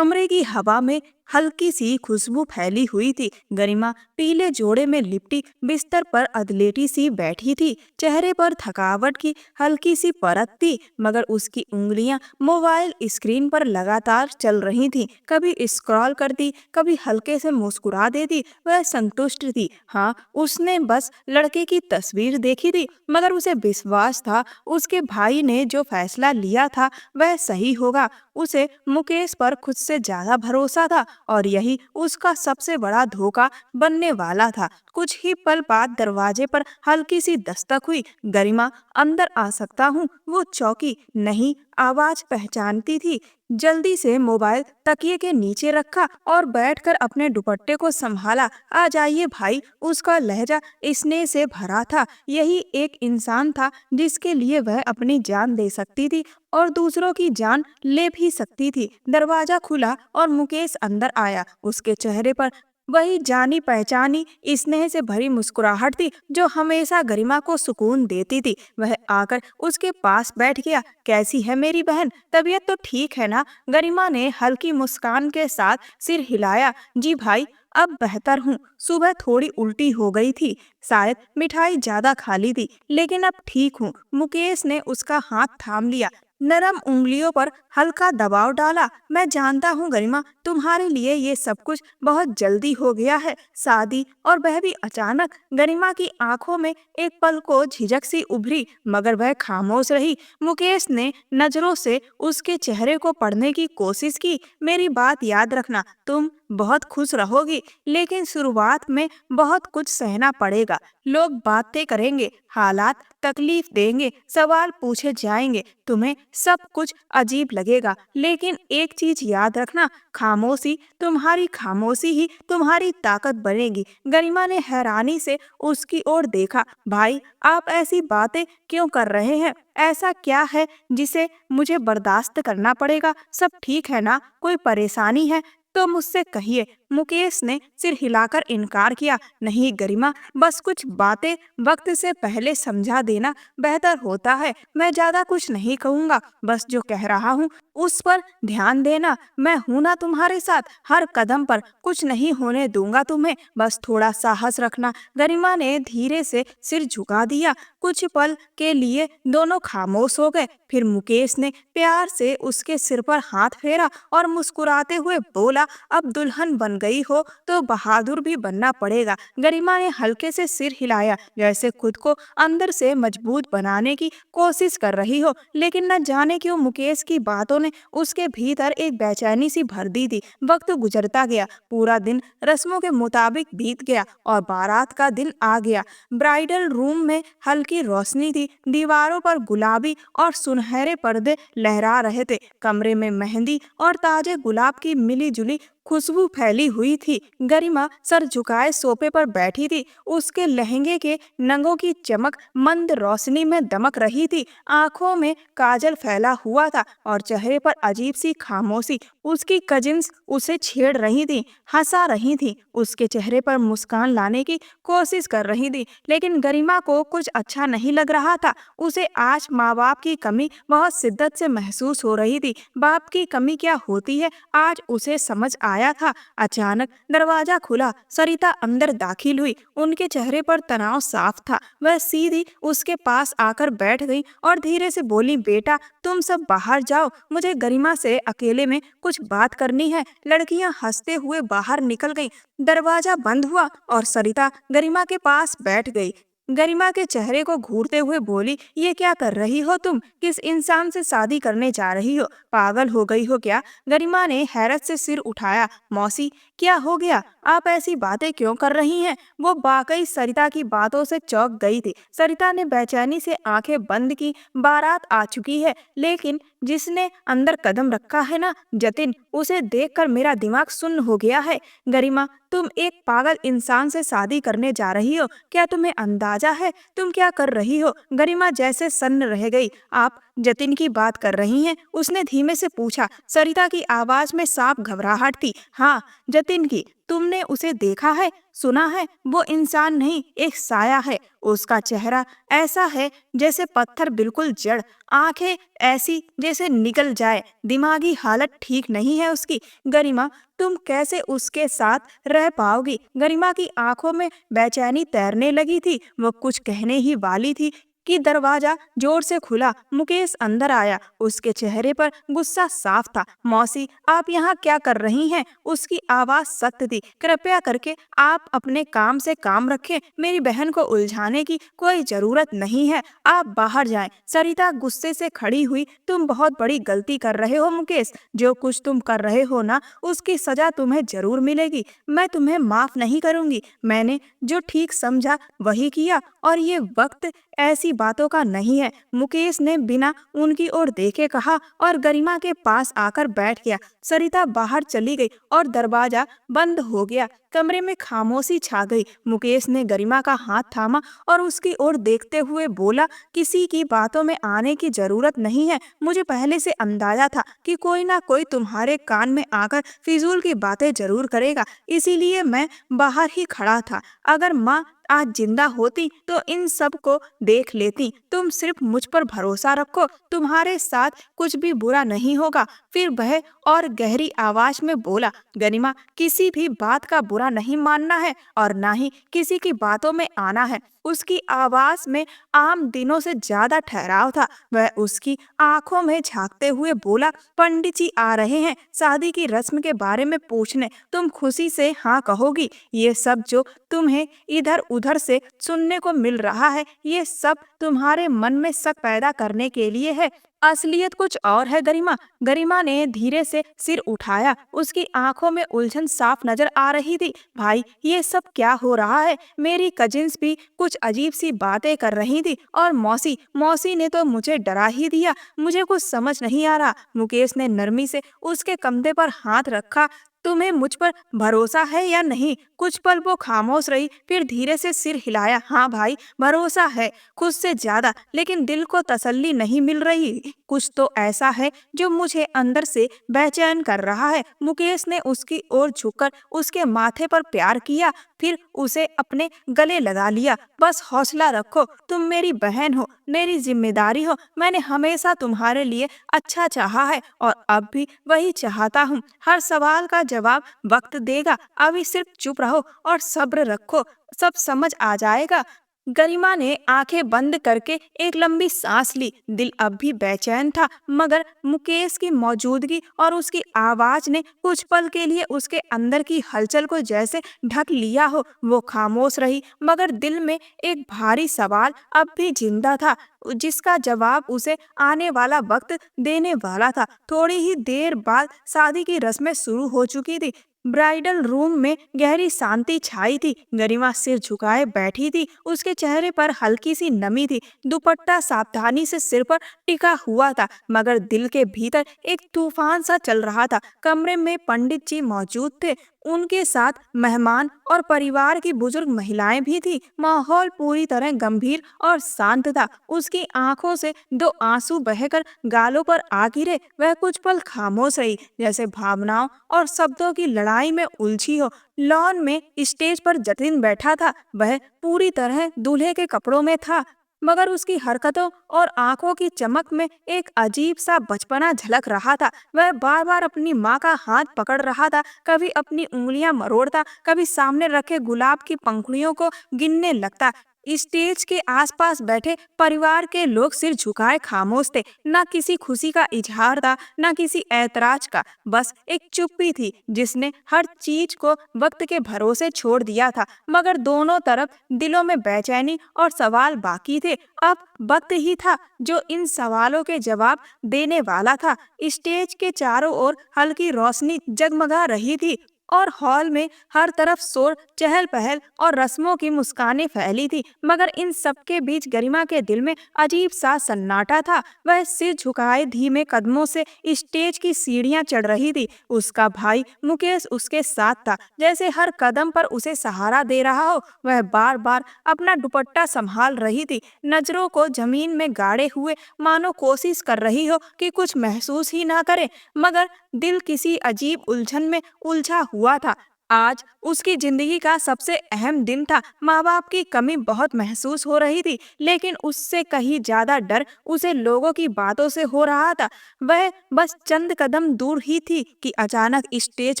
कमरे की हवा में हल्की सी खुशबू फैली हुई थी। गरिमा पीले जोड़े में लिपटी बिस्तर पर अधलेटी सी बैठी थी। चेहरे पर थकावट की हल्की सी परत थी, मगर उसकी उंगलियां मोबाइल स्क्रीन पर लगातार चल रही थीं। कभी स्क्रॉल करती, कभी हल्के से मुस्कुरा देती। वह संतुष्ट थी। हाँ, उसने बस लड़के की तस्वीर देखी थी, मगर उसे विश्वास था उसके भाई ने जो फैसला लिया था वह सही होगा। उसे मुकेश पर खुद से ज्यादा भरोसा था, और यही उसका सबसे बड़ा धोखा बनने वाला था। कुछ ही पल बाद दरवाजे पर हल्की सी दस्तक हुई। गरिमा, अंदर आ सकता हूँ? वो चौंकी। नहीं, आवाज पहचानती थी। जल्दी से मोबाइल तकिए के नीचे रखा और बैठकर अपने दुपट्टे को संभाला। आ जाइए भाई। उसका लहजा स्नेह से भरा था। यही एक इंसान था जिसके लिए वह अपनी जान दे सकती थी और दूसरों की जान ले भी सकती थी। दरवाजा खुला और मुकेश अंदर आया। उसके चेहरे पर वही जानी पहचानी स्नेह से भरी मुस्कुराहट थी जो हमेशा गरिमा को सुकून देती थी। वह आकर उसके पास बैठ गया। कैसी है मेरी बहन? तबीयत तो ठीक है ना? गरिमा ने हल्की मुस्कान के साथ सिर हिलाया। जी भाई, अब बेहतर हूँ। सुबह थोड़ी उल्टी हो गई थी, शायद मिठाई ज्यादा खा ली थी, लेकिन अब ठीक हूँ। मुकेश ने उसका हाथ थाम लिया, नरम उंगलियों पर हल्का दबाव डाला। मैं जानता हूँ गरिमा, तुम्हारे लिए ये सब कुछ बहुत जल्दी हो गया है, शादी और वह भी अचानक। गरिमा की आंखों में एक पल को झिझक सी उभरी, मगर वह खामोश रही। मुकेश ने नजरों से उसके चेहरे को पढ़ने की कोशिश की। मेरी बात याद रखना, तुम बहुत खुश रहोगी, लेकिन शुरुआत में बहुत कुछ सहना पड़ेगा। लोग बातें करेंगे, हालात तकलीफ देंगे, सवाल पूछे जाएंगे, तुम्हें सब कुछ अजीब लगेगा, लेकिन एक चीज याद रखना, खामोशी, तुम्हारी खामोशी ही तुम्हारी ताकत बनेगी। गरिमा ने हैरानी से उसकी ओर देखा। भाई, आप ऐसी बातें क्यों कर रहे हैं? ऐसा क्या है जिसे मुझे बर्दाश्त करना पड़ेगा? सब ठीक है ना? कोई परेशानी है तो मुझसे कहिए। मुकेश ने सिर हिलाकर इनकार किया। नहीं गरिमा, बस कुछ बातें वक्त से पहले समझा देना बेहतर होता है। मैं ज्यादा कुछ नहीं कहूँगा, बस जो कह रहा हूँ उस पर ध्यान देना। मैं हूं ना तुम्हारे साथ, हर कदम पर। कुछ नहीं होने दूंगा तुम्हें, बस थोड़ा साहस रखना। गरिमा ने धीरे से सिर झुका दिया। कुछ पल के लिए दोनों खामोश हो गए। फिर मुकेश ने प्यार से उसके सिर पर हाथ फेरा और मुस्कुराते हुए बोला, अब दुल्हन बन गई हो तो बहादुर भी बनना पड़ेगा। गरिमा ने हल्के से सिर हिलाया, जैसे खुद को अंदर से मजबूत बनाने की कोशिश कर रही हो, लेकिन न जाने क्यों मुकेश की बातों ने उसके भीतर एक बेचैनी सी भर दी थी। वक्त गुजरता गया, पूरा दिन रस्मों के मुताबिक बीत गया और बारात का दिन आ गया। ब्राइडल रूम में हल्की रोशनी थी, दीवारों पर गुलाबी और सुनहरे पर्दे लहरा रहे थे। कमरे में मेहंदी और ताजे गुलाब की मिली जुली खुशबू फैली हुई थी। गरिमा सर झुकाए सोफे पर बैठी थी। उसके लहंगे के नंगों की चमक मंद रोशनी में दमक रही थी। आंखों में काजल फैला हुआ था और चेहरे पर अजीब सी खामोशी। उसकी कजिन्स उसे छेड़ रही थी, हंसा रही थी, उसके चेहरे पर मुस्कान लाने की कोशिश कर रही थी, लेकिन गरिमा को कुछ अच्छा नहीं लग रहा था। उसे आज माँ बाप की कमी बहुत शिद्दत से महसूस हो रही थी। बाप की कमी क्या होती है आज उसे समझ आया था। अचानक दरवाजा खुला, सरिता अंदर दाखिल हुई। उनके चेहरे पर तनाव साफ था। वह सीधी उसके पास आकर बैठ गई और धीरे से बोली, बेटा तुम सब बाहर जाओ, मुझे गरिमा से अकेले में कुछ बात करनी है। लड़कियां हंसते हुए बाहर निकल गईं। दरवाजा बंद हुआ और सरिता गरिमा के पास बैठ गई। गरिमा के चेहरे को घूरते हुए बोली, ये क्या कर रही हो तुम? किस इंसान से शादी करने जा रही हो? पागल हो गई हो क्या? गरिमा ने हैरत से सिर उठाया। मौसी, क्या हो गया? आप ऐसी बातें क्यों कर रही हैं? वो वाकई सरिता की बातों से चौंक गई थी। सरिता ने बेचैनी से आंखें बंद की। बारात आ चुकी है, लेकिन जिसने अंदर कदम रखा है ना, जतिन, उसे देखकर मेरा दिमाग सुन्न हो गया है। गरिमा, तुम एक पागल इंसान से शादी करने जा रही हो। क्या तुम्हें अंदाजा है तुम क्या कर रही हो? गरिमा जैसे सन्न रह गई। आप जतिन की बात कर रही हैं? उसने धीमे से पूछा। सरिता की आवाज में साफ घबराहट थी। हाँ, जतिन की। तुमने उसे देखा है? सुना है वो इंसान नहीं, एक साया है। उसका चेहरा ऐसा है जैसे पत्थर, बिल्कुल जड़। आंखें ऐसी जैसे निकल जाए। दिमागी हालत ठीक नहीं है उसकी। गरिमा, तुम कैसे उसके साथ रह पाओगी? गरिमा की आंखों में बेचैनी तैरने लगी थी। वो कुछ कहने ही वाली थी कि दरवाजा जोर से खुला। मुकेश अंदर आया। उसके चेहरे पर गुस्सा साफ था। मौसी, आप यहाँ क्या कर रही हैं? उसकी आवाज सख्त थी। कृपया करके आप अपने काम से काम रखें। मेरी बहन को उलझाने की कोई जरूरत नहीं है। आप बाहर जाएं। सरिता गुस्से से खड़ी हुई। तुम बहुत बड़ी गलती कर रहे हो मुकेश। जो कुछ तुम कर रहे हो ना, उसकी सजा तुम्हें जरूर मिलेगी। मैं तुम्हें माफ नहीं करूंगी। मैंने जो ठीक समझा वही किया, और ये वक्त ऐसी बातों का नहीं है। मुकेश ने बिना उनकी ओर देखे कहा और गरिमा के पास आकर बैठ गया। सरिता बाहर चली गई और दरवाजा बंद हो गया। कमरे में खामोशी छा गई। मुकेश ने गरिमा का हाथ थामा और उसकी ओर देखते हुए बोला, किसी की बातों में आने की जरूरत नहीं है। मुझे पहले से अंदाजा था कि कोई ना कोई तुम्हारे कान में आकर फिजूल की बातें जरूर करेगा, इसीलिए मैं बाहर ही खड़ा था। अगर माँ आज जिंदा होती तो इन सब को देख लेती। तुम सिर्फ मुझ पर भरोसा रखो, तुम्हारे साथ कुछ भी बुरा नहीं होगा। फिर वह और गहरी आवाज में बोला, गरिमा, किसी भी बात का बुरा नहीं मानना है और ना ही किसी की बातों में आना है। उसकी आवाज में आम दिनों से ज्यादा ठहराव था। वह उसकी आंखों में झांकते हुए बोला, पंडित जी आ रहे हैं शादी की रस्म के बारे में पूछने। तुम खुशी से हाँ कहोगी। ये सब जो तुम्हें इधर उधर से सुनने को मिल रहा है, ये सब तुम्हारे मन में शक पैदा करने के लिए है। असलियत कुछ और है गरिमा। गरिमा ने धीरे से सिर उठाया। उसकी आंखों में उलझन साफ नजर आ रही थी। भाई, ये सब क्या हो रहा है? मेरी कजिन्स भी कुछ अजीब सी बातें कर रही थी, और मौसी मौसी ने तो मुझे डरा ही दिया। मुझे कुछ समझ नहीं आ रहा। मुकेश ने नरमी से उसके कंधे पर हाथ रखा। तुम्हें मुझ पर भरोसा है या नहीं? कुछ पल वो खामोश रही, फिर धीरे से सिर हिलाया। हाँ भाई, भरोसा है, खुद से ज्यादा, लेकिन दिल को तसल्ली नहीं मिल रही। कुछ तो ऐसा है जो मुझे अंदर से बेचैन कर रहा है। मुकेश ने उसकी ओर झुककर उसके माथे पर प्यार किया, फिर उसे अपने गले लगा लिया। बस हौसला रखो, तुम मेरी बहन हो, मेरी जिम्मेदारी हो। मैंने हमेशा तुम्हारे लिए अच्छा चाहा है और अब भी वही चाहता हूँ। हर सवाल का जवाब वक्त देगा। अभी सिर्फ चुप रहो और सब्र रखो, सब समझ आ जाएगा। गरिमा ने आंखें बंद करके एक लंबी सांस ली। दिल अब भी बेचैन था, मगर मुकेश की मौजूदगी और उसकी आवाज ने कुछ पल के लिए उसके अंदर की हलचल को जैसे ढक लिया हो। वो खामोश रही, मगर दिल में एक भारी सवाल अब भी जिंदा था, जिसका जवाब उसे आने वाला वक्त देने वाला था। थोड़ी ही देर बाद शादी की रस्में शुरू हो चुकी थी। ब्राइडल रूम में गहरी शांति छाई थी। गरिमा सिर झुकाए बैठी थी। उसके चेहरे पर हल्की सी नमी थी। दुपट्टा सावधानी से सिर पर टिका हुआ था, मगर दिल के भीतर एक तूफान सा चल रहा था। कमरे में पंडित जी मौजूद थे, उनके साथ मेहमान और परिवार की बुजुर्ग महिलाएं भी थी। माहौल पूरी तरह गंभीर और शांत था। उसकी आंखों से दो आंसू बहकर गालों पर आ गिरे। वह कुछ पल खामोश रही, जैसे भावनाओं और शब्दों की लड़ाई में उलझी हो। लॉन में स्टेज पर जतिन बैठा था। वह पूरी तरह दूल्हे के कपड़ों में था, मगर उसकी हरकतों और आंखों की चमक में एक अजीब सा बचपना झलक रहा था। वह बार बार अपनी माँ का हाथ पकड़ रहा था, कभी अपनी उंगलियां मरोड़ता, कभी सामने रखे गुलाब की पंखुड़ियों को गिनने लगता। स्टेज के आसपास बैठे परिवार के लोग सिर झुकाए खामोश थे। न किसी खुशी का इजहार था, न किसी ऐतराज का। बस एक चुप्पी थी जिसने हर चीज को वक्त के भरोसे छोड़ दिया था। मगर दोनों तरफ दिलों में बेचैनी और सवाल बाकी थे। अब वक्त ही था जो इन सवालों के जवाब देने वाला था। स्टेज के चारों ओर हल्की रोशनी जगमगा रही थी और हॉल में हर तरफ शोर, चहल पहल और रस्मों की मुस्कानें फैली थी। मगर इन सबके बीच गरिमा के दिल में अजीब सा सन्नाटा था। वह सिर झुकाए धीमे कदमों से स्टेज की सीढ़ियां चढ़ रही थी। उसका भाई मुकेश उसके साथ था, जैसे हर कदम पर उसे सहारा दे रहा हो। वह बार बार अपना दुपट्टा संभाल रही थी, नजरों को जमीन में गाड़े हुए, मानो कोशिश कर रही हो कि कुछ महसूस ही ना करे। मगर दिल किसी अजीब उलझन में उलझा हुआ था। आज उसकी जिंदगी का सबसे अहम दिन था। माँ बाप की कमी बहुत महसूस हो रही थी, लेकिन उससे कहीं ज्यादा डर उसे लोगों की बातों से हो रहा था। वह बस चंद कदम दूर ही थी कि अचानक स्टेज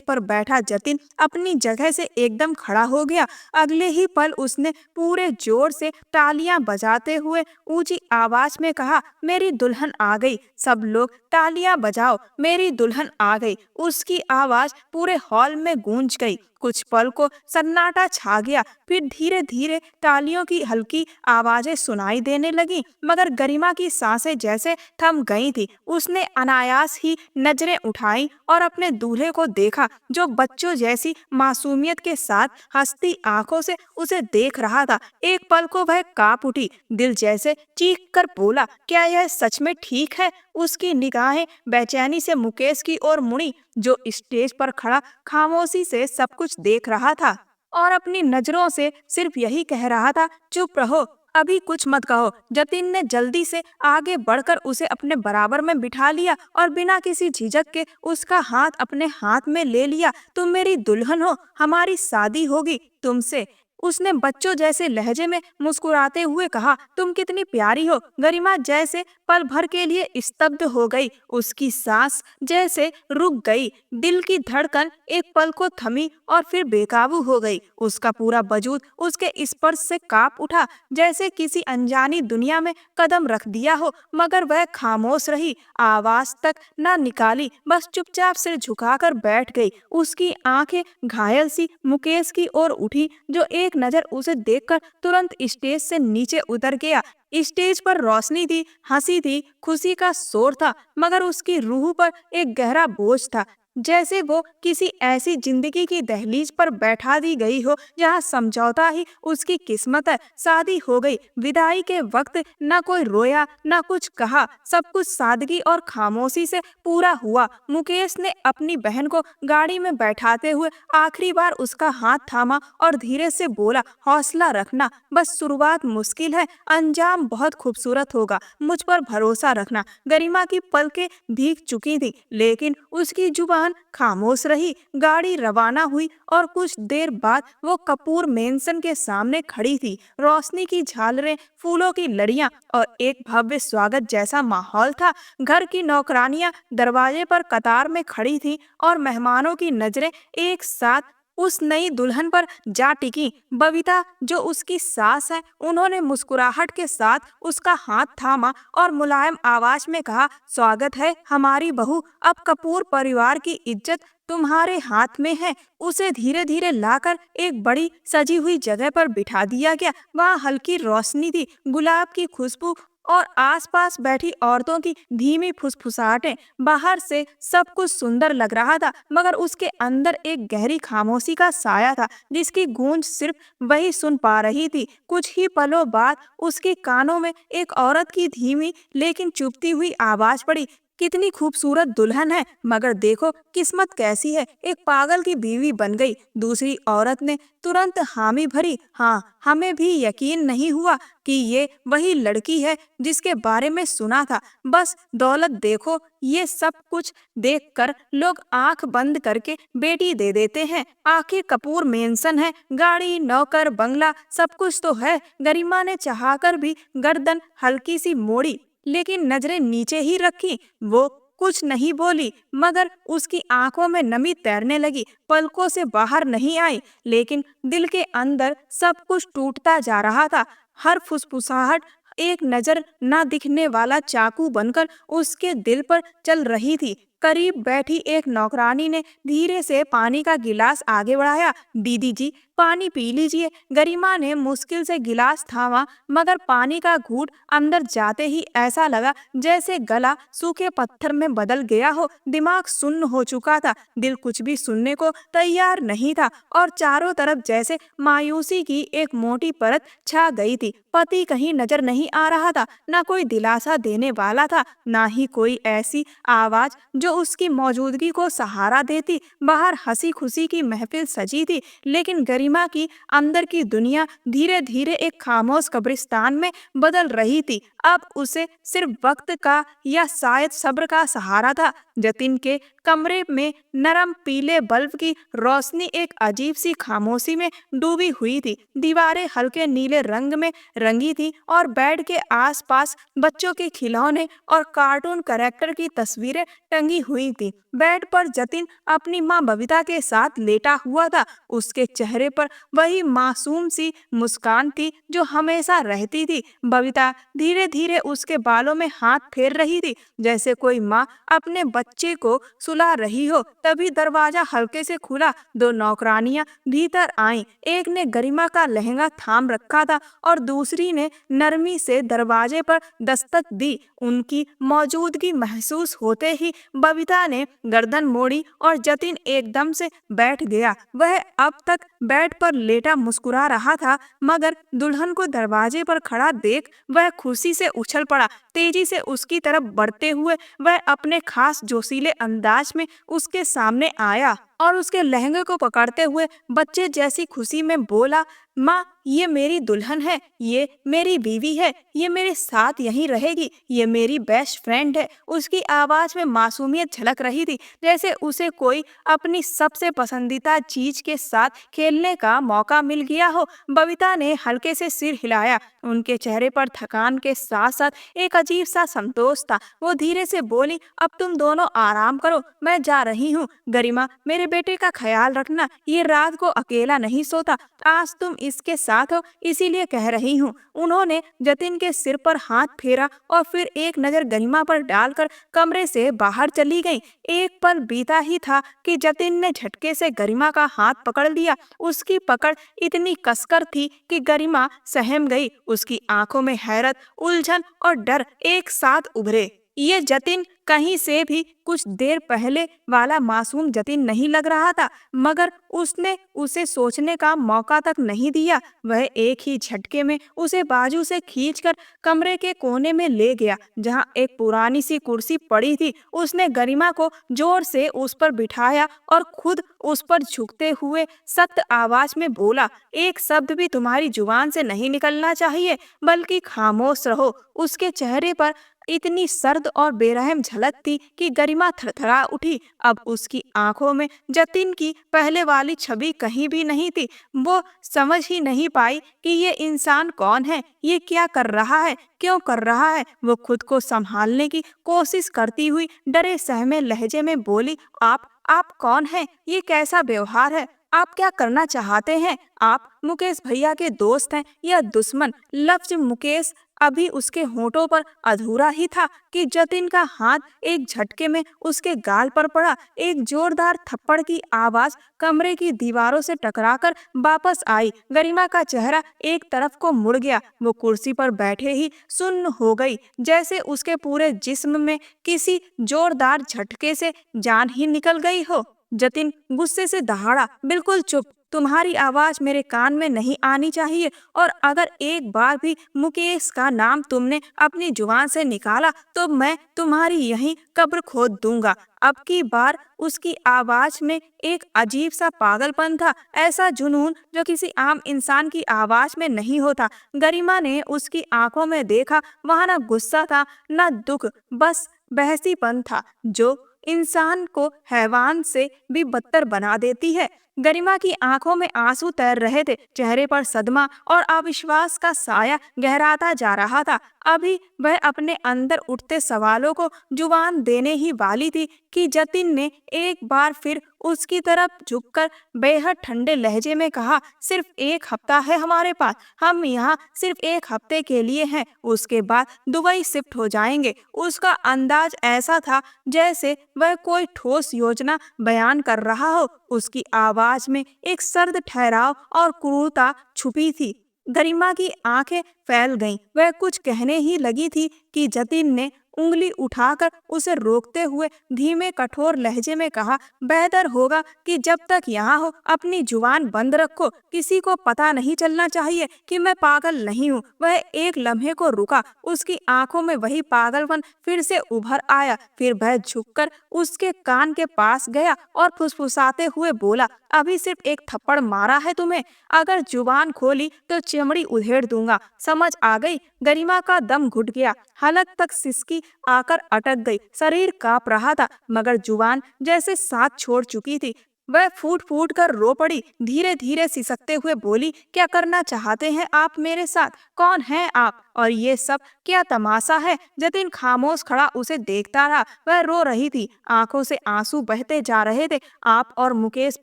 पर बैठा जतिन अपनी जगह से एकदम खड़ा हो गया। अगले ही पल उसने पूरे जोर से तालियां बजाते हुए ऊंची आवाज में कहा, मेरी दुल्हन आ गई, सब लोग तालियां बजाओ, मेरी दुल्हन आ गई। उसकी आवाज पूरे हॉल में गूंज गई। कुछ पल को सन्नाटा छा गया, फिर धीरे धीरे तालियों की हल्की आवाजें सुनाई देने लगी, मगर गरिमा की सांसें जैसे थम गई थी। उसने अनायास ही नजरें उठाई और अपने दूल्हे को देखा, जो बच्चों जैसी मासूमियत के साथ हंसती आंखों से उसे देख रहा था। एक पल को वह कांप उठी, दिल जैसे चीख कर बोला, क्या यह सच में ठीक है? उसकी निगाहें बेचैनी से मुकेश की ओर मुड़ी, जो स्टेज पर खड़ा खामोशी से सब कुछ देख रहा था और अपनी नजरों से सिर्फ यही कह रहा था, चुप रहो, अभी कुछ मत कहो। जतिन ने जल्दी से आगे बढ़कर उसे अपने बराबर में बिठा लिया और बिना किसी झिझक के उसका हाथ अपने हाथ में ले लिया। तुम मेरी दुल्हन हो, हमारी शादी होगी तुमसे। उसने बच्चों जैसे लहजे में मुस्कुराते हुए कहा, तुम कितनी प्यारी हो। गरिमा जैसे पल भर के लिए स्तब्ध हो गई, उसकी सांस जैसे रुक गई, दिल की धड़कन एक पल को थमी और फिर बेकाबू हो गई। उसका पूरा वजूद उसके स्पर्श से कांप उठा, जैसे किसी अनजानी दुनिया में कदम रख दिया हो। मगर वह खामोश रही, आवाज तक न निकाली, बस चुपचाप सिर झुकाकर बैठ गई। उसकी आंखें घायल सी मुकेश की ओर उठी, जो एक नजर उसे देखकर तुरंत स्टेज से नीचे उतर गया। स्टेज पर रोशनी थी, हंसी थी, खुशी का शोर था, मगर उसकी रूह पर एक गहरा बोझ था, जैसे वो किसी ऐसी जिंदगी की दहलीज पर बैठा दी गई हो जहाँ समझौता ही उसकी किस्मत है। शादी हो गई, विदाई के वक्त न कोई रोया न कुछ कहा, सब कुछ सादगी और खामोशी से पूरा हुआ। मुकेश ने अपनी बहन को गाड़ी में बैठाते हुए आखिरी बार उसका हाथ थामा और धीरे से बोला, हौसला रखना, बस शुरुआत मुश्किल है, अंजाम बहुत खूबसूरत होगा, मुझ पर भरोसा रखना। गरिमा की पलकें भीग चुकी थी, लेकिन उसकी जुबान खामोश रही। गाड़ी रवाना हुई और कुछ देर बाद वो कपूर मेंशन के सामने खड़ी थी। रोशनी की झालरें, फूलों की लड़ियां और एक भव्य स्वागत जैसा माहौल था। घर की नौकरानियां दरवाजे पर कतार में खड़ी थी और मेहमानों की नजरें एक साथ उस नई दुल्हन पर जा टिकी। बबीता, जो उसकी सास है, उन्होंने मुस्कुराहट के साथ उसका हाथ थामा और मुलायम आवाज में कहा, स्वागत है हमारी बहू, अब कपूर परिवार की इज्जत तुम्हारे हाथ में है। उसे धीरे धीरे लाकर एक बड़ी सजी हुई जगह पर बिठा दिया गया। वहाँ हल्की रोशनी थी, गुलाब की खुशबू और आसपास बैठी औरतों की धीमी फुसफुसाहटें। बाहर से सब कुछ सुंदर लग रहा था, मगर उसके अंदर एक गहरी खामोशी का साया था, जिसकी गूंज सिर्फ वही सुन पा रही थी। कुछ ही पलों बाद उसके कानों में एक औरत की धीमी लेकिन चुभती हुई आवाज पड़ी, कितनी खूबसूरत दुल्हन है, मगर देखो किस्मत कैसी है, एक पागल की बीवी बन गई। दूसरी औरत ने तुरंत हामी भरी, हाँ, हमें भी यकीन नहीं हुआ कि ये वही लड़की है जिसके बारे में सुना था। बस दौलत देखो, ये सब कुछ देखकर लोग आंख बंद करके बेटी दे देते हैं। आखिर कपूर मेंशन है, गाड़ी, नौकर, बंगला, सब कुछ तो है। गरिमा ने चाहकर भी गर्दन हल्की सी मोड़ी, लेकिन नजरें नीचे ही रखी। वो कुछ नहीं बोली, मगर उसकी आंखों में नमी तैरने लगी, पलकों से बाहर नहीं आई, लेकिन दिल के अंदर सब कुछ टूटता जा रहा था। हर फुसफुसाहट एक नजर न दिखने वाला चाकू बनकर उसके दिल पर चल रही थी। करीब बैठी एक नौकरानी ने धीरे से पानी का गिलास आगे बढ़ाया, दीदी जी, पानी पी लीजिए। गरिमा ने मुश्किल से गिलास थामा, मगर पानी का घूंट अंदर जाते ही ऐसा लगा जैसे गला सूखे पत्थर में बदल गया हो। दिमाग सुन्न हो चुका था, दिल कुछ भी सुनने को तैयार नहीं था और चारों तरफ जैसे मायूसी की एक मोटी परत छा गई थी। पति कहीं नजर नहीं आ रहा था, ना कोई दिलासा देने वाला था, ना ही कोई ऐसी आवाज जो उसकी मौजूदगी को सहारा देती। बाहर हंसी खुशी की महफिल सजी थी, लेकिन गरिमा की अंदर की दुनिया धीरे धीरे एक खामोश कब्रिस्तान में बदल रही थी। अब उसे सिर्फ वक्त का या शायद सब्र का सहारा था। जतिन के कमरे में नरम पीले बल्ब की रोशनी एक अजीब सी खामोशी में डूबी हुई थी। दीवारें हल्के नीले रंग में रंगी थी और बेड के आसपास बच्चों के खिलौने और कार्टून कैरेक्टर की तस्वीरें टंगी हुई थी। बेड पर जतिन अपनी माँ बबीता के साथ लेटा हुआ था। उसके चेहरे पर वही मासूम सी मुस्कान थी जो हमेशा रहती थी। बबीता धीरे धीरे उसके बालों में हाथ फेर रही थी, जैसे कोई माँ अपने बच्चे को सुला रही हो। तभी दरवाजा हल्के से खुला। दो नौकरानियां भीतर आईं। एक ने गरिमा का लहंगा थाम रखा था और दूसरी ने नरमी से दरवाजे पर दस्तक दी। उनकी मौजूदगी महसूस होते ही बबीता ने गर्दन मोड़ी और जतिन एकदम से बैठ गया। वह अब तक बेड पर लेटा मुस्कुरा रहा था, मगर दुल्हन को दरवाजे पर खड़ा देख वह खुशी से उछल पड़ा। तेजी से उसकी तरफ बढ़ते हुए वह अपने खास जोशीले अंदाज में उसके सामने आया और उसके लहंगे को पकड़ते हुए बच्चे जैसी खुशी में बोला, माँ, ये मेरी दुल्हन है, ये मेरी बीवी है, ये मेरे साथ यहीं रहेगी, ये मेरी बेस्ट फ्रेंड है। उसकी आवाज में मासूमियत झलक रही थी, जैसे उसे कोई अपनी सबसे पसंदीदा चीज के साथ खेलने का मौका मिल गया हो। बबीता ने हल्के से सिर हिलाया। उनके चेहरे पर थकान के साथ साथ एक अजीब सा संतोष था। वो धीरे से बोली, अब तुम दोनों आराम करो, मैं जा रही हूँ। गरिमा, मेरे बेटे का ख्याल रखना, ये रात को अकेला नहीं सोता। आज तुम इसके साथ हो, इसीलिए कह रही हूँ। उन्होंने जतिन के सिर पर हाथ फेरा और फिर एक नजर गरिमा पर डालकर कमरे से बाहर चली गईं। एक पल बीता ही था कि जतिन ने झटके से गरिमा का हाथ पकड़ लिया। उसकी पकड़ इतनी कसकर थी कि गरिमा सहम गई। उसकी आंखों में हैरत, उलझन और डर एक साथ उभरे। ये जतिन कहीं से भी कुछ देर पहले वाला मासूम जतिन नहीं लग रहा था, मगर उसने उसे सोचने का मौका तक नहीं दिया। वह एक ही झटके में उसे बाजू से खींचकर कमरे के कोने में ले गया, जहां एक पुरानी सी कुर्सी पड़ी थी। उसने गरिमा को जोर से उस पर बिठाया और खुद उस पर झुकते हुए सख्त आवाज में बोला, एक शब्द भी तुम्हारी जुबान से नहीं निकलना चाहिए, बल्कि खामोश रहो। उसके चेहरे पर इतनी सर्द और बेरहम झलक थी कि गरिमा थरथरा उठी। अब उसकी आंखों में जतिन की पहले वाली छवि कहीं भी नहीं थी। वो समझ ही नहीं पाई कि ये इंसान कौन है, ये क्या कर रहा है, क्यों कर रहा है। वो खुद को संभालने की कोशिश करती हुई डरे सहमे लहजे में बोली, आप कौन हैं? ये कैसा व्यवहार है? आप क्या करना चाहते हैं? आप मुकेश भैया के दोस्त हैं या दुश्मन? लफ्ज मुकेश अभी उसके होठों पर अधूरा ही था कि जतिन का हाथ एक झटके में उसके गाल पर पड़ा। एक जोरदार थप्पड़ की आवाज कमरे की दीवारों से टकराकर वापस आई। गरिमा का चेहरा एक तरफ को मुड़ गया। वो कुर्सी पर बैठे ही सुन्न हो गई, जैसे उसके पूरे जिस्म में किसी जोरदार झटके से जान ही निकल गई हो। जतिन गुस्से से दहाड़ा, बिल्कुल चुप, तुम्हारी आवाज मेरे कान में नहीं आनी चाहिए, और अगर एक बार भी मुकेश का नाम तुमने अपनी जुबान से निकाला तो मैं तुम्हारी यहीं कब्र खोद दूंगा। अब की बार उसकी आवाज में एक अजीब सा पागलपन था, ऐसा जुनून जो किसी आम इंसान की आवाज में नहीं होता। गरिमा ने उसकी आंखों में देखा, वहां न गुस्सा था न दुख, बस बहसीपन था जो इंसान को हैवान से भी बदतर बना देती है। गरिमा की आंखों में आंसू तैर रहे थे, चेहरे पर सदमा और अविश्वास का साया गहराता जा रहा था। अभी वह अपने अंदर उठते सवालों को जुबान देने ही वाली थी कि जतिन ने एक बार फिर उसकी तरफ झुककर बेहद ठंडे लहजे में कहा, सिर्फ एक हफ्ता है हमारे पास, हम यहाँ सिर्फ एक हफ्ते के लिए हैं, उसके बाद दुबई शिफ्ट हो जाएंगे। उसका अंदाज ऐसा था जैसे वह कोई ठोस योजना बयान कर रहा हो। उसकी आवाज में एक सर्द ठहराव और क्रूरता छुपी थी। गरिमा की आंखें फैल गईं। वह कुछ कहने ही लगी थी कि जतिन ने उंगली उठाकर उसे रोकते हुए धीमे कठोर लहजे में कहा, बेहतर होगा कि जब तक यहाँ हो अपनी जुबान बंद रखो। किसी को पता नहीं चलना चाहिए कि मैं पागल नहीं हूँ। वह एक लम्हे को रुका। उसकी आंखों में वही पागलपन फिर से उभर आया। फिर वह झुककर उसके कान के पास गया और फुसफुसाते हुए बोला, अभी सिर्फ एक थप्पड़ मारा है तुम्हें, अगर जुबान खोली तो चमड़ी उधेड़ दूंगा, समझ आ गई? गरिमा का दम घुट गया, हलक तक सिसकी आकर अटक गई, शरीर कांप रहा था मगर जुबान जैसे साथ छोड़ चुकी थी। वह फूट फूट कर रो पड़ी, धीरे धीरे सिसकते हुए बोली, क्या करना चाहते हैं आप मेरे साथ? कौन हैं आप? और ये सब क्या तमाशा है? जतिन खामोश खड़ा उसे देखता रहा। वह रो रही थी, आंखों से आंसू बहते जा रहे थे। आप और मुकेश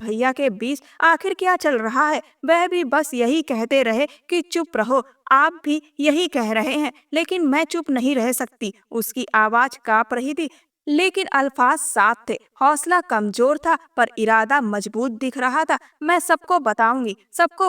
भैया के बीच आखिर क्या चल रहा है? वह भी बस यही कहते रहे कि चुप रहो। आप भी यही कह रहे हैं, लेकिन मैं चुप नहीं रह सकती। उसकी आवाज कांप रही थी, लेकिन अल्फाज साफ थे। हौसला कमजोर था पर इरादा मजबूत दिख रहा था। मैं सबको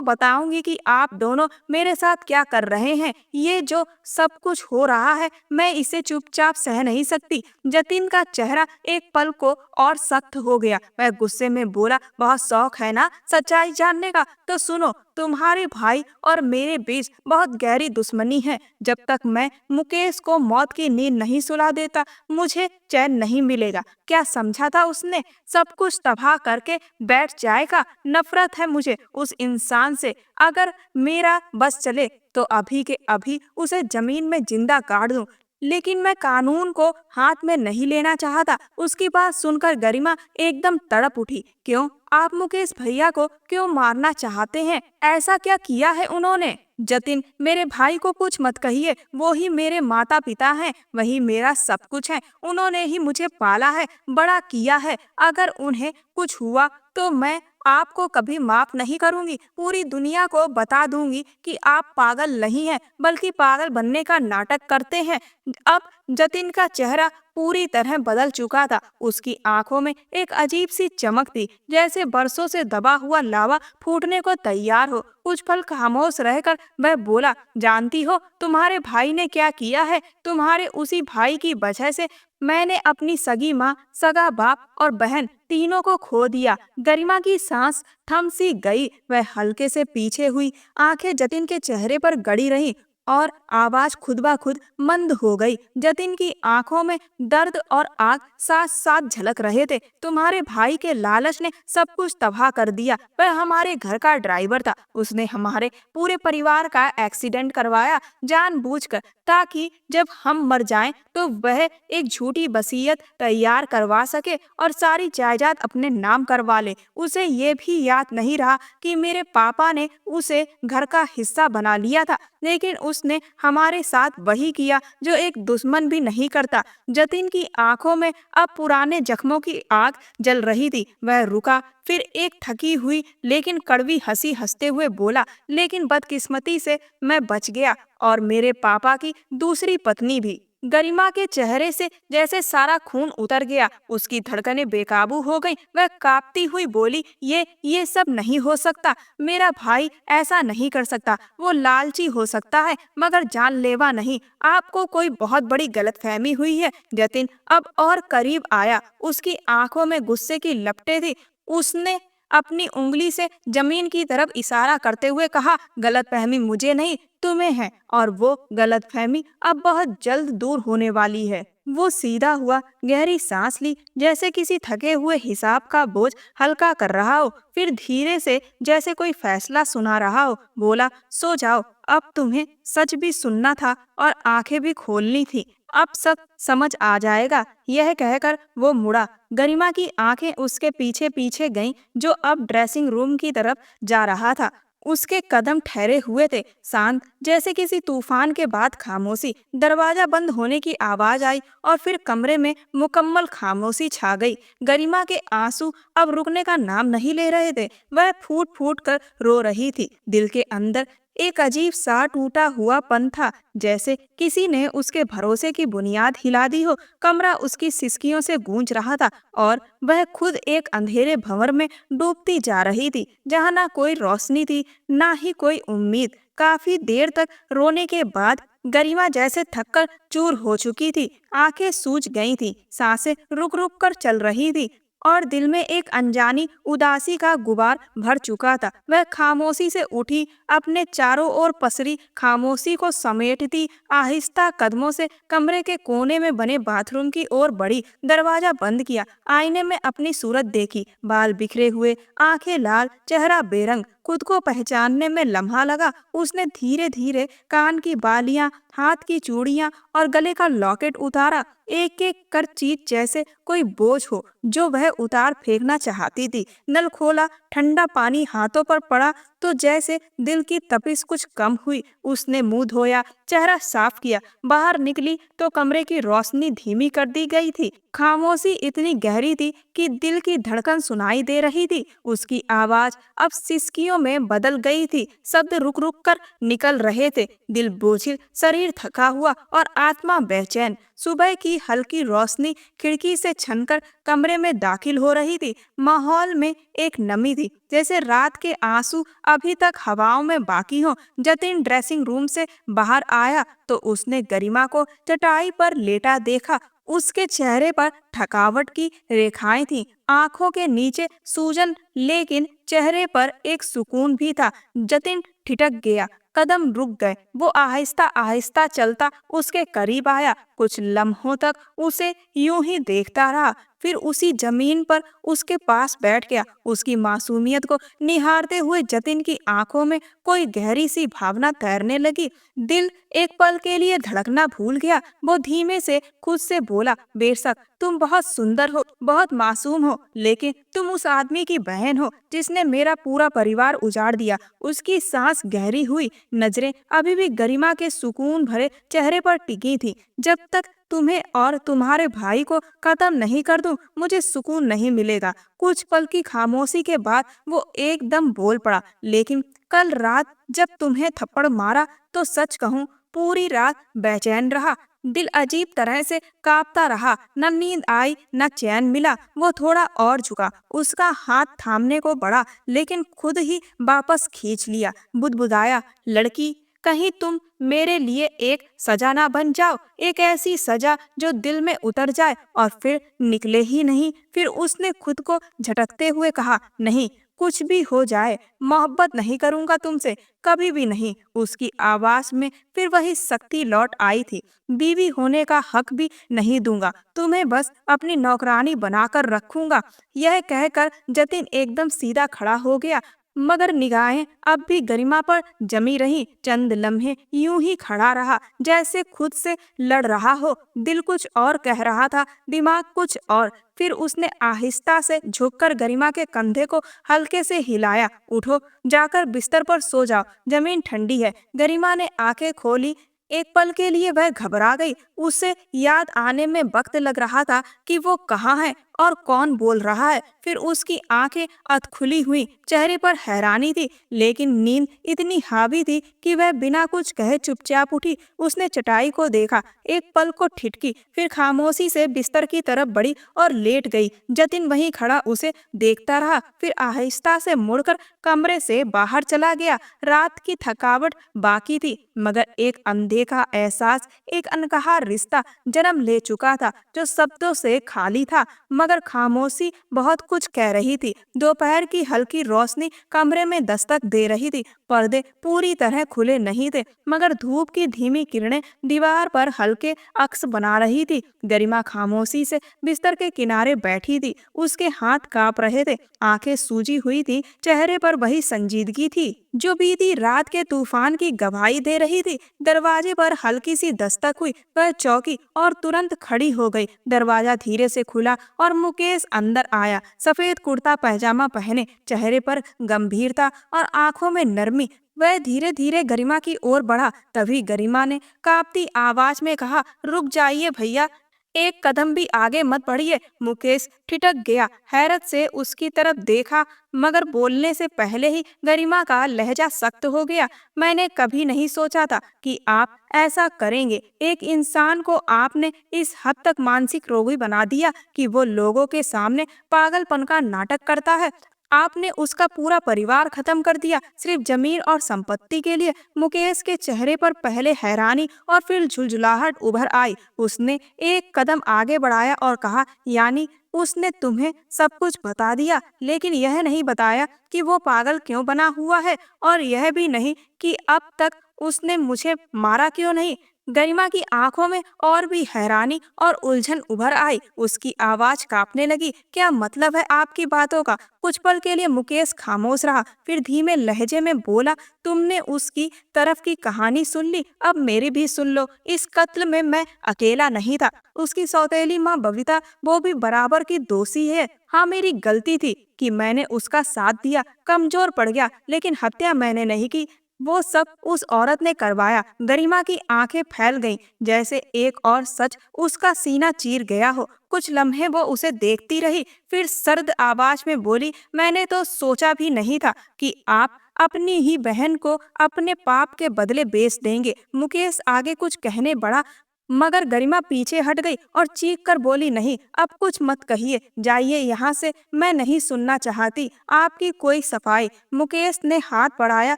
बताऊंगी कि आप दोनों मेरे साथ क्या कर रहे हैं। ये जो सब कुछ हो रहा है, मैं इसे चुपचाप सह नहीं सकती। जतिन का चेहरा एक पल को और सख्त हो गया। वह गुस्से में बोला, बहुत शौक है ना सच्चाई जानने का? तो सुनो, तुम्हारे भाई और मेरे बीच बहुत गहरी दुश्मनी है। जब तक मैं मुकेश को मौत की नींद नहीं सुला देता, मुझे चैन नहीं मिलेगा। क्या समझा था उसने? सब कुछ तबाह करके बैठ जाएगा। नफरत है मुझे उस इंसान से। अगर मेरा बस चले तो अभी के अभी उसे जमीन में जिंदा गाड़ दूं। लेकिन मैं कानून को हाथ में नहीं लेना चाहता। उसकी बात सुनकर गरिमा एकदम तड़प उठी। क्यों? आप मुकेश भैया को क्यों मारना चाहते हैं? ऐसा क्या किया है उन्होंने? जतिन, मेरे भाई को कुछ मत कहिए। वो ही मेरे माता पिता हैं, वही मेरा सब कुछ है। उन्होंने ही मुझे पाला है, बड़ा किया है। अगर उन्हें कुछ हुआ तो मैं आपको कभी माफ नहीं करूंगी। पूरी दुनिया को बता दूंगी कि आप पागल नहीं हैं, बल्कि पागल बनने का नाटक करते हैं। अब जतिन का चेहरा पूरी तरह बदल चुका था। उसकी आंखों में एक अजीब सी चमक थी, जैसे बरसों से दबा हुआ लावा फूटने को तैयार हो। कुछ पल खामोश रहकर वह बोला, जानती हो तुम्हारे भाई ने क्या किया है? तुम्हारे उसी भाई की वजह से मैंने अपनी सगी माँ, सगा बाप और बहन तीनों को खो दिया। गरिमा की सांस थम सी गई। वह हल्के से पीछे हुई, आंखें जतिन के चेहरे पर गड़ी रहीं और आवाज खुद ब खुद मंद हो गई। जतिन की आंखों में दर्द और आग साथ साथ झलक रहे थे। तुम्हारे भाई के लालच ने सब कुछ तबाह कर दिया। वह हमारे घर का ड्राइवर था। उसने हमारे पूरे परिवार का एक्सीडेंट करवाया जानबूझकर, ताकि जब हम मर जाएं तो वह एक झूठी वसीयत तैयार करवा सके और सारी जायदाद अपने नाम करवा ले। उसे ये भी याद नहीं रहा कि मेरे पापा ने उसे घर का हिस्सा बना लिया था, लेकिन उसने हमारे साथ वही किया जो एक दुश्मन भी नहीं करता। जतिन की आंखों में अब पुराने जख्मों की आग जल रही थी। वह रुका, फिर एक थकी हुई लेकिन कड़वी हंसी हंसते हुए बोला, लेकिन बदकिस्मती से मैं बच गया और मेरे पापा की दूसरी पत्नी भी। गरिमा के चेहरे से जैसे सारा खून उतर गया। उसकी धड़कनें बेकाबू हो गईं। वह कांपती हुई बोली, ये सब नहीं हो सकता। मेरा भाई ऐसा नहीं कर सकता। वो लालची हो सकता है मगर जानलेवा नहीं। आपको कोई बहुत बड़ी गलतफहमी हुई है। जतिन अब और करीब आया। उसकी आंखों में गुस्से की लपटें थी। उसने अपनी उंगली से जमीन की तरफ इशारा करते हुए कहा, गलतफहमी मुझे नहीं, तुम्हें है, और वो गलतफहमी अब बहुत जल्द दूर होने वाली है। वो सीधा हुआ, गहरी सांस ली, जैसे किसी थके हुए हिसाब का बोझ हल्का कर रहा हो। फिर धीरे से, जैसे कोई फैसला सुना रहा हो, बोला, सो जाओ, अब तुम्हें सच भी सुनना था और आंखें भी खोलनी थी। अब सब समझ आ जाएगा। यह कहकर वो मुड़ा। गरिमा की आंखें उसके पीछे पीछे गईं, जो अब ड्रेसिंग रूम की तरफ जा रहा था। उसके कदम ठहरे हुए थे, शांत, जैसे किसी तूफान के बाद खामोशी। दरवाजा बंद होने की आवाज आई और फिर कमरे में मुकम्मल खामोशी छा गई। गरिमा के आंसू अब रुकने का नाम नहीं ले रहे थे। वह फूट फूट कर रो रही थी। दिल के अंदर एक अजीब सा टूटा हुआ पन था, जैसे किसी ने उसके भरोसे की बुनियाद हिला दी हो। कमरा उसकी सिसकियों से गूंज रहा था और वह खुद एक अंधेरे भंवर में डूबती जा रही थी, जहाँ ना कोई रोशनी थी, ना ही कोई उम्मीद। काफी देर तक रोने के बाद गरिमा जैसे थककर चूर हो चुकी थी। आंखें सूज गई थी, सांसें रुक रुक कर चल रही थी और दिल में एक अनजानी उदासी का गुबार भर चुका था। वह खामोशी से उठी, अपने चारों ओर पसरी खामोशी को समेटती आहिस्ता कदमों से कमरे के कोने में बने बाथरूम की ओर बढ़ी। दरवाजा बंद किया। आईने में अपनी सूरत देखी, बाल बिखरे हुए, आंखें लाल, चेहरा बेरंग। खुद को पहचानने में लम्हा लगा। उसने धीरे धीरे कान की बालियां, हाथ की चूड़ियां और गले का लॉकेट उतारा, एक एक कर चीज जैसे कोई बोझ हो जो वह उतार फेंकना चाहती थी। नल खोला, ठंडा पानी हाथों पर पड़ा तो जैसे दिल की तपिश कुछ कम हुई। उसने मुंह धोया, चेहरा साफ किया, बाहर निकली तो कमरे की रोशनी धीमी कर दी गई थी। खामोशी इतनी गहरी थी कि दिल की धड़कन सुनाई दे रही थी। उसकी आवाज अब सिसकियों में बदल गई थी, शब्द रुक रुक कर निकल रहे थे। दिल बोझिल, शरीर थका हुआ और आत्मा बेचैन। सुबह की हल्की रोशनी खिड़की से छनकर कमरे में दाखिल हो रही थी। माहौल में एक नमी थी, जैसे रात के आंसू अभी तक हवाओं में बाकी हो। जतिन ड्रेसिंग रूम से बाहर आया तो उसने गरिमा को चटाई पर लेटा देखा। उसके चेहरे पर थकावट की रेखाएं थीं, आंखों के नीचे सूजन, लेकिन चेहरे पर एक सुकून भी था। जतिन ठिठक गया, कदम रुक गए। वो आहिस्ता आहिस्ता चलता उसके करीब आया, कुछ लम्हों तक उसे यूं ही देखता रहा, फिर उसी जमीन पर उसके पास बैठ गया। उसकी मासूमियत को निहारते हुए जतिन की आंखों में कोई गहरी सी भावना तैरने लगी। दिल एक पल के लिए धड़कना भूल गया। वो धीमे से खुद से बोला, बेशक तुम बहुत सुंदर हो, बहुत मासूम हो, लेकिन तुम उस आदमी की बहन हो जिसने मेरा पूरा परिवार उजाड़ दिया। उसकी सांस गहरी हुई, नजरें अभी भी गरिमा के सुकून भरे चेहरे पर टिकी थी। जब तक तुम्हें और तुम्हारे भाई को खत्म नहीं कर दूं, मुझे सुकून नहीं मिलेगा। कुछ पल की खामोशी के बाद वो एकदम बोल पड़ा, लेकिन कल रात जब तुम्हें थप्पड़ मारा तो सच कहूं पूरी रात बेचैन रहा। दिल अजीब तरह से कांपता रहा, न नींद आई न चैन मिला। वो थोड़ा और झुका, उसका हाथ थामने को बढ़ा, लेकिन खुद ही वापस खींच लिया। बुदबुदाया, लड़की, कहीं तुम मेरे लिए एक सजा ना बन जाओ, एक ऐसी सजा जो दिल में उतर जाए और फिर निकले ही नहीं। फिर उसने खुद को झटकते हुए कहा, नहीं, कुछ भी हो जाए मोहब्बत नहीं करूंगा तुमसे, कभी भी नहीं। उसकी आवाज में फिर वही सख्ती लौट आई थी। बीवी होने का हक भी नहीं दूंगा, तुम्हें बस अपनी नौकरानी बनाकर रखूंगा। यह कहकर जतिन एकदम सीधा खड़ा हो गया, मगर निगाहें अब भी गरिमा पर जमी रही। चंद लम्हे यूं ही खड़ा रहा, जैसे खुद से लड़ रहा हो। दिल कुछ और कह रहा था, दिमाग कुछ और। फिर उसने आहिस्ता से झुककर गरिमा के कंधे को हल्के से हिलाया, उठो, जाकर बिस्तर पर सो जाओ, जमीन ठंडी है। गरिमा ने आंखें खोली। एक पल के लिए वह घबरा गई। उसे याद आने में वक्त लग रहा था कि वो कहाँ है और कौन बोल रहा है। फिर उसकी आंखें अधखुली हुई, चेहरे पर हैरानी थी, लेकिन नींद इतनी हावी थी कि वह बिना कुछ कहे चुपचाप उठी। उसने चटाई को देखा, एक पल को ठिठकी, फिर खामोशी से बिस्तर की तरफ बढ़ी और लेट गई। जतिन वहीं खड़ा उसे देखता रहा, फिर आहिस्ता से मुड़कर कमरे से बाहर चला गया। रात की थकावट बाकी थी, मगर एक अनदेखा एहसास, एक अनकहा रिश्ता जन्म ले चुका था, जो शब्दों से खाली था मगर खामोशी बहुत कुछ कह रही थी। दोपहर की हल्की रोशनी कमरे में दस्तक दे रही थी। पर्दे पूरी तरह खुले नहीं थे, मगर धूप की धीमी किरणें दीवार पर हल्के अक्स बना रही थी। गरिमा खामोशी से बिस्तर के किनारे बैठी थी, उसके हाथ कांप रहे थे, आंखें सूजी हुई थी, चेहरे पर वही संजीदगी थी जो बीती रात के तूफान की गवाही दे रही थी। दरवाजे पर हल्की सी दस्तक हुई, वह चौंकी और तुरंत खड़ी हो गई। दरवाजा धीरे से खुला और मुकेश अंदर आया, सफेद कुर्ता पैजामा पहने, चेहरे पर गंभीरता और आंखों में नरमी। वह धीरे धीरे गरिमा की ओर बढ़ा, तभी गरिमा ने कांपती आवाज में कहा, रुक जाइए भैया, एक कदम भी आगे मत बढ़िए। मुकेश ठिठक गया, हैरत से उसकी तरफ देखा, मगर बोलने से पहले ही गरिमा का लहजा सख्त हो गया। मैंने कभी नहीं सोचा था कि आप ऐसा करेंगे। एक इंसान को आपने इस हद तक मानसिक रोगी बना दिया कि वो लोगों के सामने पागलपन का नाटक करता है। आपने उसका पूरा परिवार खत्म कर दिया, सिर्फ जमीन और संपत्ति के लिए। मुकेश के चेहरे पर पहले हैरानी और फिर झुलझुलाहट उभर आई। उसने एक कदम आगे बढ़ाया और कहा, यानी उसने तुम्हें सब कुछ बता दिया, लेकिन यह नहीं बताया कि वो पागल क्यों बना हुआ है, और यह भी नहीं कि अब तक उसने मुझे मारा क्यों नहीं। गरिमा की आंखों में और भी हैरानी और उलझन उभर आई। उसकी आवाज कांपने लगी। क्या मतलब है आपकी बातों का? कुछ पल के लिए मुकेश खामोश रहा, फिर धीमे लहजे में बोला, तुमने उसकी तरफ की कहानी सुन ली, अब मेरी भी सुन लो। इस कत्ल में मैं अकेला नहीं था। उसकी सौतेली माँ बबीता, वो भी बराबर की दोषी है। हाँ, मेरी गलती थी कि मैंने उसका साथ दिया, कमजोर पड़ गया, लेकिन हत्या मैंने नहीं की। वो सब उस औरत ने करवाया। गरिमा की आंखें फैल गईं, जैसे एक और सच उसका सीना चीर गया हो। कुछ लम्हे वो उसे देखती रही, फिर सर्द आवाज में बोली, मैंने तो सोचा भी नहीं था कि आप अपनी ही बहन को अपने पाप के बदले बेच देंगे। मुकेश आगे कुछ कहने बढ़ा, मगर गरिमा पीछे हट गई और चीख कर बोली, नहीं, अब कुछ मत कहिए, जाइए यहाँ से, मैं नहीं सुनना चाहती आपकी कोई सफाई। मुकेश ने हाथ बढ़ाया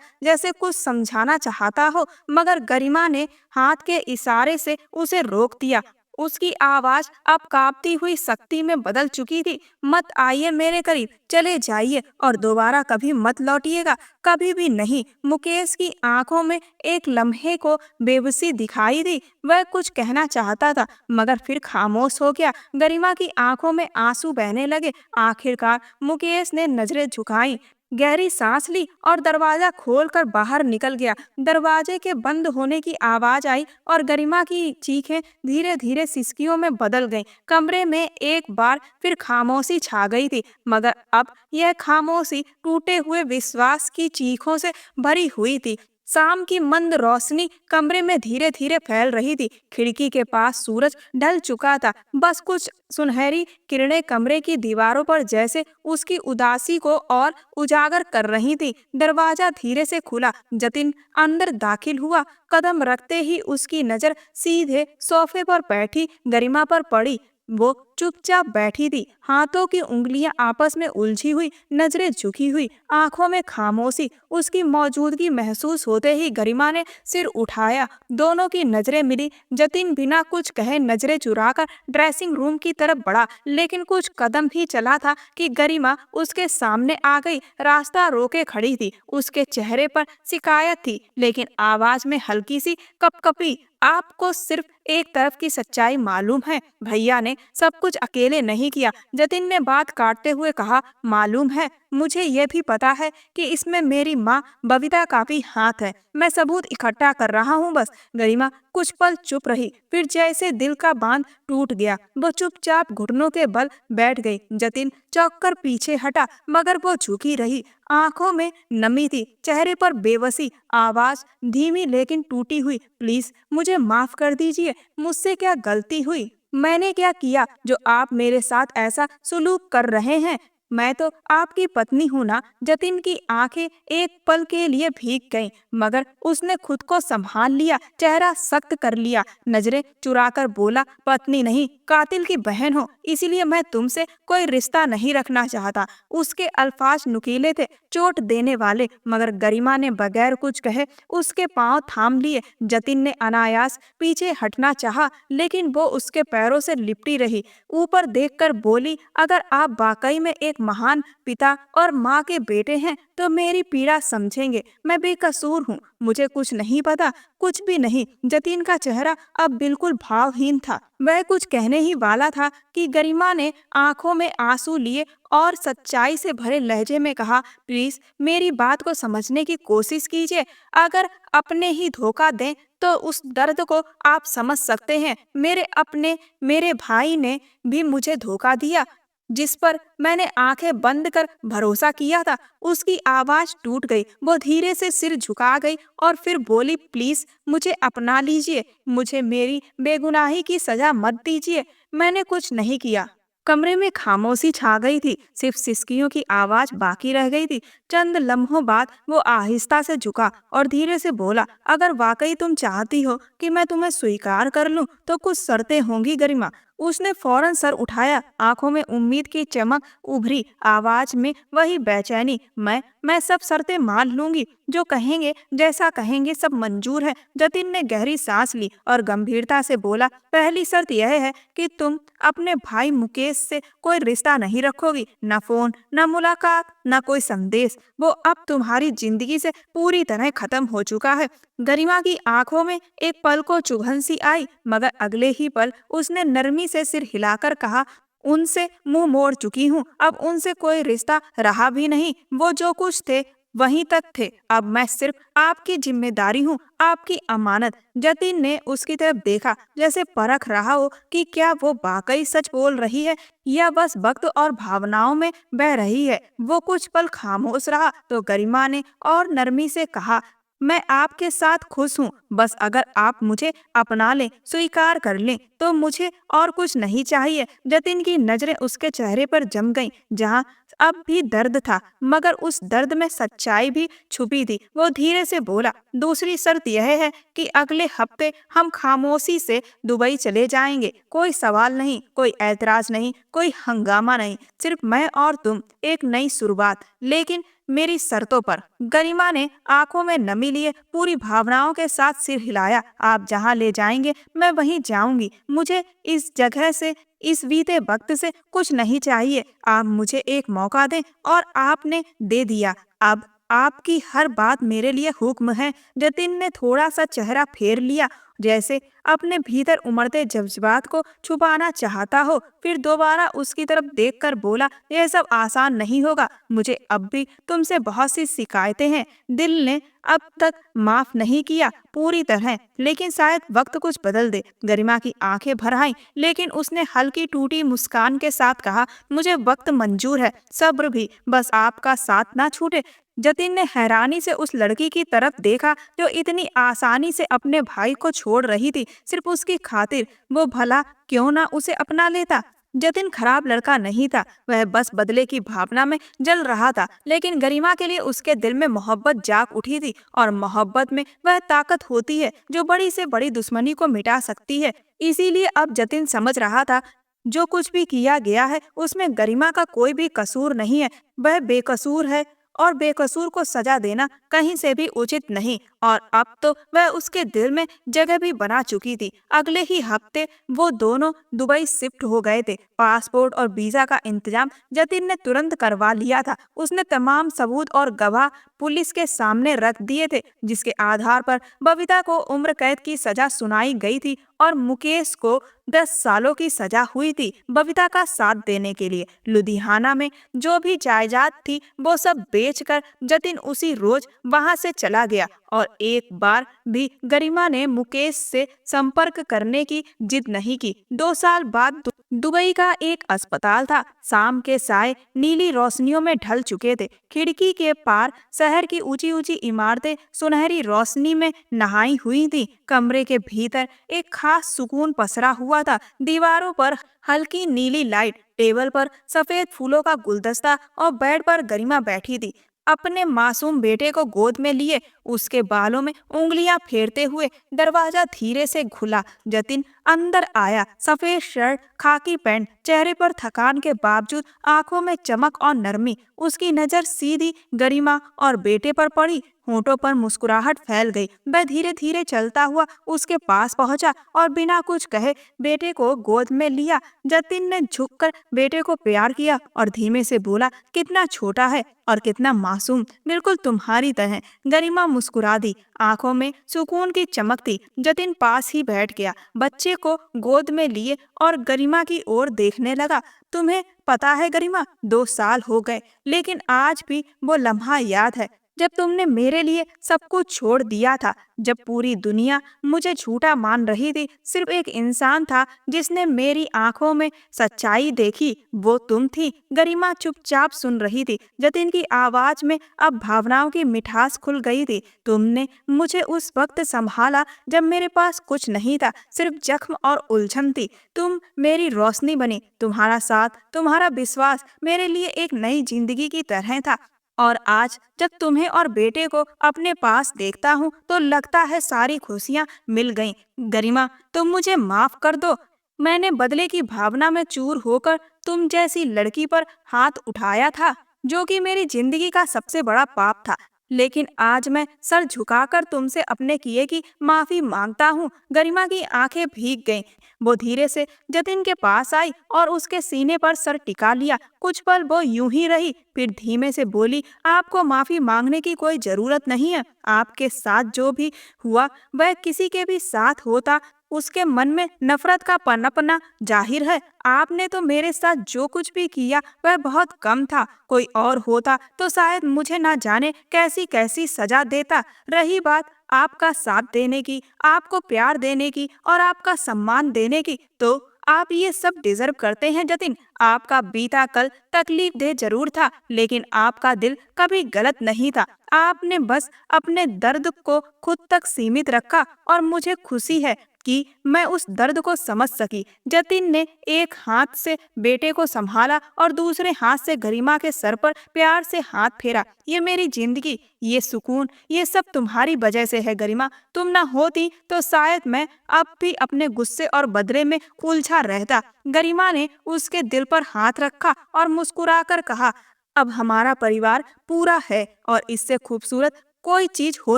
जैसे कुछ समझाना चाहता हो, मगर गरिमा ने हाथ के इशारे से उसे रोक दिया। उसकी आवाज अब कांपती हुई सख्ती में बदल चुकी थी, मत आइए मेरे करीब, चले जाइए और दोबारा कभी मत लौटिएगा, कभी भी नहीं। मुकेश की आंखों में एक लम्हे को बेबसी दिखाई दी। वह कुछ कहना चाहता था, मगर फिर खामोश हो गया। गरिमा की आंखों में आंसू बहने लगे। आखिरकार मुकेश ने नजरें झुकाई, गहरी सांस ली और दरवाजा खोलकर बाहर निकल गया। दरवाजे के बंद होने की आवाज आई और गरिमा की चीखें धीरे धीरे सिसकियों में बदल गईं। कमरे में एक बार फिर खामोशी छा गई थी, मगर अब यह खामोशी टूटे हुए विश्वास की चीखों से भरी हुई थी। शाम की मंद रोशनी कमरे में धीरे धीरे फैल रही थी। खिड़की के पास सूरज ढल चुका था, बस कुछ सुनहरी किरणें कमरे की दीवारों पर जैसे उसकी उदासी को और उजागर कर रही थी। दरवाजा धीरे से खुला, जतिन अंदर दाखिल हुआ। कदम रखते ही उसकी नजर सीधे सोफे पर बैठी गरिमा पर पड़ी। वो चुपचाप बैठी थी, हाथों की उंगलियां आपस में उलझी हुई, नजरें झुकी हुई, आंखों में खामोशी। उसकी मौजूदगी महसूस होते ही गरिमा ने सिर उठाया। दोनों की नजरें मिली। जतिन बिना कुछ कहे नजरें चुराकर ड्रेसिंग रूम की तरफ बढ़ा, लेकिन कुछ कदम ही चला था कि गरिमा उसके सामने आ गई। रास्ता रोके खड़ी थी। उसके चेहरे पर शिकायत थी, लेकिन आवाज में हल्की सी कपकपी। आपको सिर्फ एक तरफ की सच्चाई मालूम है, भैया ने सब कुछ अकेले नहीं किया। जतिन ने बात काटते हुए कहा, मालूम है, मुझे ये भी पता है कि इसमें मेरी माँ बबीता का भी हाथ है। मैं सबूत इकट्ठा कर रहा हूँ बस। गरिमा कुछ पल चुप रही, फिर जैसे दिल का बांध टूट गया, वो चुपचाप घुटनों के बल बैठ गई। जतिन चौंक कर पीछे हटा, मगर वो झुकी रही। आंखों में नमी थी, चेहरे पर बेबसी। आवाज धीमी लेकिन टूटी हुई, प्लीज मुझे माफ कर दीजिए, मुझसे क्या गलती हुई? मैंने क्या किया जो आप मेरे साथ ऐसा सुलूक कर रहे हैं? मैं तो आपकी पत्नी हूँ ना। जतिन की आंखें एक पल के लिए भीग गईं, मगर उसने खुद को संभाल लिया, चेहरा सख्त कर लिया, नजरें चुराकर बोला, पत्नी नहीं, कातिल की बहन हो, इसीलिए मैं तुमसे कोई रिश्ता नहीं रखना चाहता। उसके अल्फाज नुकीले थे, चोट देने वाले, मगर गरिमा ने बगैर कुछ कहे उसके पांव थाम लिए। जतिन ने अनायास पीछे हटना चाहा, लेकिन वो उसके पैरों से लिपटी रही। ऊपर देखकर बोली, अगर आप वाकई में एक महान पिता और माँ के बेटे हैं तो मेरी पीड़ा समझेंगे। मैं बेकसूर हूँ, मुझे कुछ नहीं पता, कुछ भी नहीं। जतिन का चेहरा अब बिल्कुल भावहीन था। वह कुछ कहने ही वाला था कि गरिमा ने आंखों में आंसू लिए और सच्चाई से भरे लहजे में कहा, प्लीज मेरी बात को समझने की कोशिश कीजिए। अगर अपने ही धोखा दें तो उस दर्द को आप समझ सकते हैं। मेरे भाई ने भी मुझे धोखा दिया, जिस पर मैंने आंखें बंद कर भरोसा किया था। उसकी आवाज टूट गई, वो धीरे से सिर झुका गई और फिर बोली, प्लीज मुझे अपना लीजिए, मुझे मेरी बेगुनाही की सजा मत दीजिए, मैंने कुछ नहीं किया। कमरे में खामोशी छा गई थी, सिर्फ सिसकियों की आवाज बाकी रह गई थी। चंद लम्हों बाद वो आहिस्ता से झुका और धीरे से बोला, अगर वाकई तुम चाहती हो कि मैं तुम्हें स्वीकार कर लूं तो कुछ शर्तें होंगी गरिमा। उसने फौरन सर उठाया, आंखों में उम्मीद की चमक उभरी, आवाज में वही बेचैनी। मैं सब शर्तें मान लूंगी, जो कहेंगे, जैसा कहेंगे, सब मंजूर है। जतिन ने गहरी सांस ली और गंभीरता से बोला, पहली शर्त यह है कि तुम अपने भाई मुकेश से कोई रिश्ता नहीं रखोगी, न फोन, न मुलाकात, न कोई संदेश। वो अब तुम्हारी जिंदगी से पूरी तरह खत्म हो चुका है। गरिमा की आंखों में एक पल को चुभन सी आई, मगर अगले ही पल उसने नरमी से सिर हिलाकर कहा, उनसे मुंह मोड़ चुकी हूँ, अब उनसे कोई रिश्ता रहा भी नहीं। वो जो कुछ थे वहीं तक थे, अब मैं सिर्फ आपकी जिम्मेदारी हूँ, आपकी अमानत। जतिन ने उसकी तरफ देखा, जैसे परख रहा हो कि क्या वो वाकई सच बोल रही है या बस वक्त और भावनाओं में बह रही है। वो कुछ पल खामोश रहा तो गरिमा ने और नरमी से कहा, मैं आपके साथ खुश हूँ, बस अगर आप मुझे अपना लें, स्वीकार कर लें, तो मुझे और कुछ नहीं चाहिए। जतिन की नजरें उसके चेहरे पर जम गईं, जहाँ अब भी दर्द था, मगर उस दर्द में सच्चाई भी छुपी थी। वो धीरे से बोला, दूसरी शर्त यह है कि अगले हफ्ते हम खामोशी से दुबई चले जाएंगे। कोई सवाल नहीं, कोई ऐतराज नहीं, कोई हंगामा नहीं, सिर्फ मैं और तुम, एक नई शुरुआत, लेकिन मेरी शर्तों पर। गरिमा ने आंखों में नमी लिए पूरी भावनाओं के साथ सिर हिलाया। आप जहाँ ले जाएंगे मैं वहीं जाऊंगी। मुझे इस जगह से, इस बीते वक्त से कुछ नहीं चाहिए। आप मुझे एक मौका दें और आपने दे दिया। अब आपकी हर बात मेरे लिए हुक्म है। जतिन ने थोड़ा सा चेहरा फेर लिया, जैसे अपने भीतर उमड़ते जज्बात को छुपाना चाहता हो। फिर दोबारा उसकी तरफ देखकर बोला, यह सब आसान नहीं होगा। मुझे अब भी तुमसे बहुत सी शिकायतें हैं। दिल ने अब तक माफ नहीं किया पूरी तरह, लेकिन शायद वक्त कुछ बदल दे। गरिमा की आंखें भर आईं, लेकिन उसने हल्की टूटी मुस्कान के साथ कहा, मुझे वक्त मंजूर है, सब्र भी, बस आपका साथ ना छूटे। जतिन ने हैरानी से उस लड़की की तरफ देखा जो इतनी आसानी से अपने भाई को छोड़ रही थी, सिर्फ उसकी खातिर। वो भला क्यों ना उसे अपना लेता। जतिन खराब लड़का नहीं था, वह बस बदले की भावना में जल रहा था, लेकिन गरिमा के लिए उसके दिल में मोहब्बत जाग उठी थी, और मोहब्बत में वह ताकत होती है जो बड़ी से बड़ी दुश्मनी को मिटा सकती है। इसीलिए अब जतिन समझ रहा था, जो कुछ भी किया गया है उसमें गरिमा का कोई भी कसूर नहीं है। वह बेकसूर है, और बेकसूर को सजा देना कहीं से भी उचित नहीं। और अब तो वह उसके दिल में जगह भी बना चुकी थी। अगले ही हफ्ते वो दोनों दुबई शिफ्ट हो गए थे। पासपोर्ट और वीजा का इंतजाम जतिन ने तुरंत करवा लिया था। उसने तमाम सबूत और गवाह पुलिस के सामने रख दिए थे, जिसके आधार पर बबीता को उम्र कैद की सजा सुनाई गई थी और मुकेश को 10 सालों की सजा हुई थी बबीता का साथ देने के लिए। लुधियाना में जो भी जायदाद थी वो सब बेचकर जतिन उसी रोज वहां से चला गया, और एक बार भी गरिमा ने मुकेश से संपर्क करने की जिद नहीं की। 2 साल बाद दुबई का एक अस्पताल था। शाम के साए नीली रोशनियों में ढल चुके थे। खिड़की के पार शहर की ऊंची ऊंची इमारतें सुनहरी रोशनी में नहाई हुई थी। कमरे के भीतर एक खास सुकून पसरा हुआ था। दीवारों पर हल्की नीली लाइट, टेबल पर सफेद फूलों का गुलदस्ता, और बेड पर गरिमा बैठी थी, अपने मासूम बेटे को गोद में लिए, उसके बालों में उंगलियां फेरते हुए। दरवाजा धीरे से खुला। जतिन अंदर आया। सफेद शर्ट, खाकी पैंट, चेहरे पर थकान के बावजूद आंखों में चमक और नरमी। उसकी नजर सीधी गरिमा और बेटे पर पड़ी। होठों पर मुस्कुराहट फैल गई। वह धीरे धीरे चलता हुआ उसके पास पहुंचा और बिना कुछ कहे बेटे को गोद में लिया। जतिन ने झुककर बेटे को प्यार किया और धीमे से बोला, कितना छोटा है और कितना मासूम, बिल्कुल तुम्हारी तरह। गरिमा मुस्कुरा दी, आंखों में सुकून की चमक थी। जतिन पास ही बैठ गया, बच्चे को गोद में लिए और गरिमा की ओर देखने लगा। तुम्हें पता है गरिमा, 2 साल हो गए, लेकिन आज भी वो लम्हा याद है जब तुमने मेरे लिए सब कुछ छोड़ दिया था, जब पूरी दुनिया मुझे झूठा मान रही थी। सिर्फ एक इंसान था जिसने मेरी आंखों में सच्चाई देखी, वो तुम थी। गरिमा चुपचाप सुन रही थी। जतिन की आवाज में अब भावनाओं की मिठास खुल गई थी। तुमने मुझे उस वक्त संभाला जब मेरे पास कुछ नहीं था, सिर्फ जख्म और उलझन थी। तुम मेरी रोशनी बनी। तुम्हारा साथ, तुम्हारा विश्वास मेरे लिए एक नई जिंदगी की तरह था। और आज जब तुम्हें और बेटे को अपने पास देखता हूँ तो लगता है सारी खुशियाँ मिल गईं। गरिमा, तुम मुझे माफ कर दो। मैंने बदले की भावना में चूर होकर तुम जैसी लड़की पर हाथ उठाया था, जो कि मेरी जिंदगी का सबसे बड़ा पाप था। लेकिन आज मैं सर झुकाकर तुमसे अपने किए की माफी मांगता हूँ। गरिमा की आंखें भीग गईं। वो धीरे से जतिन के पास आई और उसके सीने पर सर टिका लिया। कुछ पल वो यूं ही रही, फिर धीमे से बोली, आपको माफी मांगने की कोई जरूरत नहीं है। आपके साथ जो भी हुआ वह किसी के भी साथ होता, उसके मन में नफरत का पनपना जाहिर है। आपने तो मेरे साथ जो कुछ भी किया वह बहुत कम था। कोई और होता तो शायद मुझे ना जाने कैसी कैसी सजा देता। रही बात आपका साथ देने की, आपको प्यार देने की और आपका सम्मान देने की, तो आप ये सब डिजर्व करते हैं जतिन। आपका बीता कल तकलीफ दे जरूर था, लेकिन आपका दिल कभी गलत नहीं था। आपने बस अपने दर्द को खुद तक सीमित रखा और मुझे खुशी है कि मैं उस दर्द को समझ सकी। जतिन ने एक हाथ से बेटे को संभाला और दूसरे हाथ से गरिमा के सर पर प्यार से हाथ फेरा। ये मेरी जिंदगी, ये सुकून, ये सब तुम्हारी वजह से है गरिमा। तुम ना होती तो शायद मैं अब भी अपने गुस्से और बदले में उलझा रहता। गरिमा ने उसके दिल पर हाथ रखा और मुस्कुराकर कहा, अब हमारा परिवार पूरा है और इससे खूबसूरत कोई चीज हो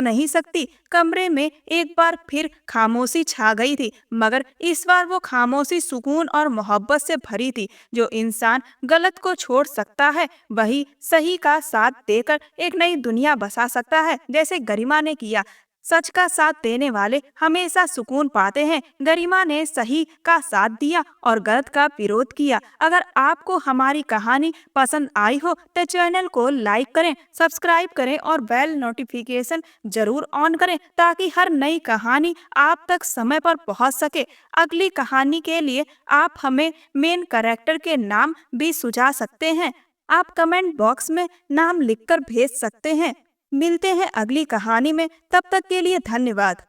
नहीं सकती। कमरे में एक बार फिर खामोशी छा गई थी, मगर इस बार वो खामोशी सुकून और मोहब्बत से भरी थी। जो इंसान गलत को छोड़ सकता है वही सही का साथ देकर एक नई दुनिया बसा सकता है, जैसे गरिमा ने किया। सच का साथ देने वाले हमेशा सुकून पाते हैं। गरिमा ने सही का साथ दिया और गलत का विरोध किया। अगर आपको हमारी कहानी पसंद आई हो तो चैनल को लाइक करें, सब्सक्राइब करें और बेल नोटिफिकेशन जरूर ऑन करें, ताकि हर नई कहानी आप तक समय पर पहुंच सके। अगली कहानी के लिए आप हमें मेन कैरेक्टर के नाम भी सुझा सकते हैं। आप कमेंट बॉक्स में नाम लिखकर भेज सकते हैं। मिलते हैं अगली कहानी में, तब तक के लिए धन्यवाद।